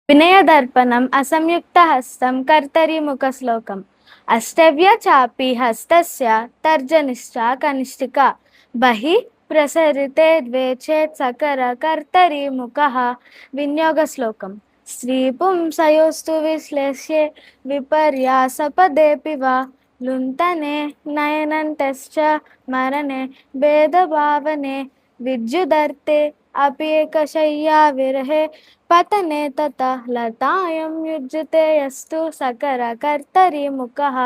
వినయదర్పణం అసంయుక్తహస్తం కర్తరీముఖశ్లోకం అష్టవ్య చాపి హస్తస్య తర్జనిష్ఠా కనిష్ఠికా బహిః ప్రసరితే ద్వే చేత్ సకర కర్తరీముఖః వినియోగశ్లోకం స్త్రీపుంసయోస్తు విశ్లేష్యే విపర్యాసపదేపి వా లుంఠనే నయనంతశ్చ మరణే భేదభావనే విద్యుదర్తే अपि एकशय्या विरहे पतने ततः लतायं युज्यते यस्तु सकర కర్తరీముఖః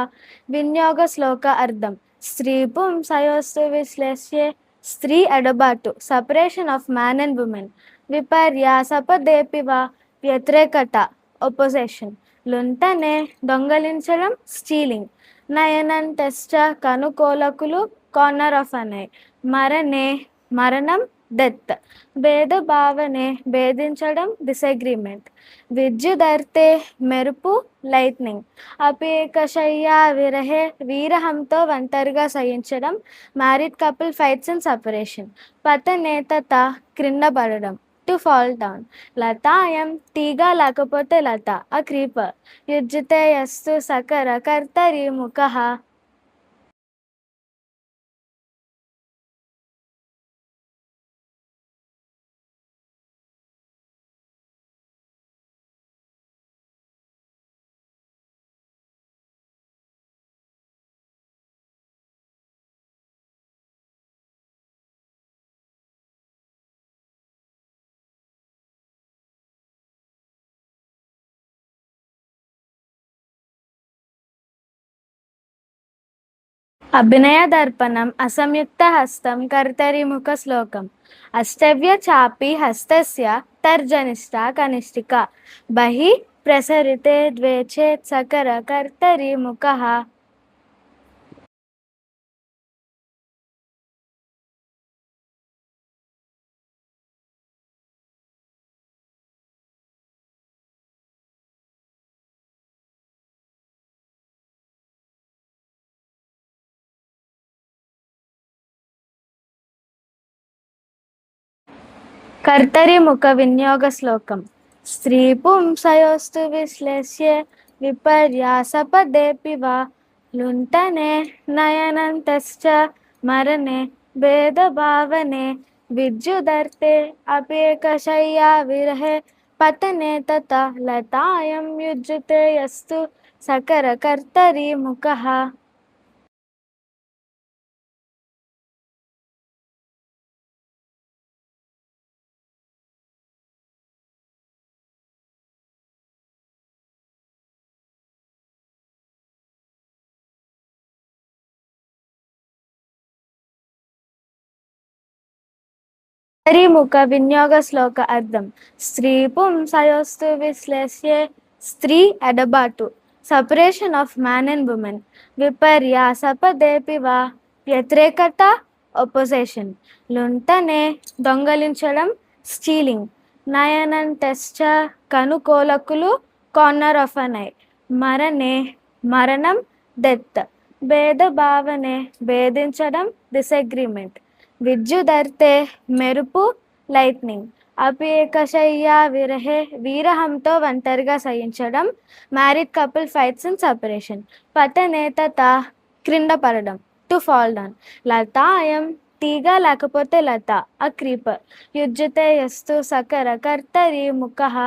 వినియోగ శ్లోక అర్థం స్త్రీ పుంసయోస్తు విశ్లేష్యే స్త్రీ ఎడబాటు separation of man and women విపర్యాసపదేపి వా వ్యతిరేకత ఒపోజిషన్ లుంఠనే దొంగలించడం స్టీలింగ్ నయనంతశ్చ కనుకోలకులు కార్నర్ ఆఫ్ అన్ ఐ మరణే మరణం డెత్ భేదభావనే భేదించడం డిసగ్రిమెంట్ విద్యుదర్తే మెరుపు లైట్నింగ్ అపేకశయ్యా విరహే వీరహంతో ఒంటరిగా సహించడం married couple fights and separation పతనే తత క్రింద పడడం టు ఫాల్ డౌన్ లతాయం తీగ లేకపోతే లత అ క్రీపర్ యుజ్యతే యస్తు సకర కర్తరీముఖః అభినయదర్పణం అసంయుక్తహస్తం కర్తరీముఖశ్లోకం అష్టవ్య చాపి హస్తస్య తర్జనిష్ఠా కనిష్ఠికా బహిః ప్రసరితే ద్వే చేత్ సకర కర్తరీముఖః కర్తరీముఖ వినియోగ శ్లోకం స్త్రీ పుంసయోస్తు విశ్లేష్యే విపర్యాసపదేపి వా లుంఠనే నయనంతశ్చ మరణే భేదభావనే విద్యుదర్తే అపేకశయ్యా విరహే పతనే తతః లతాయం యుజ్యతే యస్తు సకర కర్తరీముఖః కర్తరీముఖ వినియోగ శ్లోక అర్థం స్త్రీ పుంసయోస్తు విశ్లేష్యే స్త్రీ ఎడబాటు separation of man and women విపర్యాసపదేపి వా వ్యతిరేకత ఒపోజిషన్ లుంఠనే దొంగలించడం స్టీలింగ్ నయనంతశ్చ కనుకోలకులు కార్నర్ ఆఫ్ అన్ ఐ మరణే మరణం డెత్ భేదభావనే భేదించడం డిసగ్రిమెంట్ విద్యుదర్తే మెరుపు లైట్నింగ్ అపేకశయ్యా విరహే వీరహంతో ఒంటరిగా సహించడం married couple fights and separation పతనే తత క్రింద పడడం టు ఫాల్ డౌన్ లతాయం తీగ లేకపోతే లత అ క్రీపర్ యుజ్యతే యస్తు సకర కర్తరీముఖః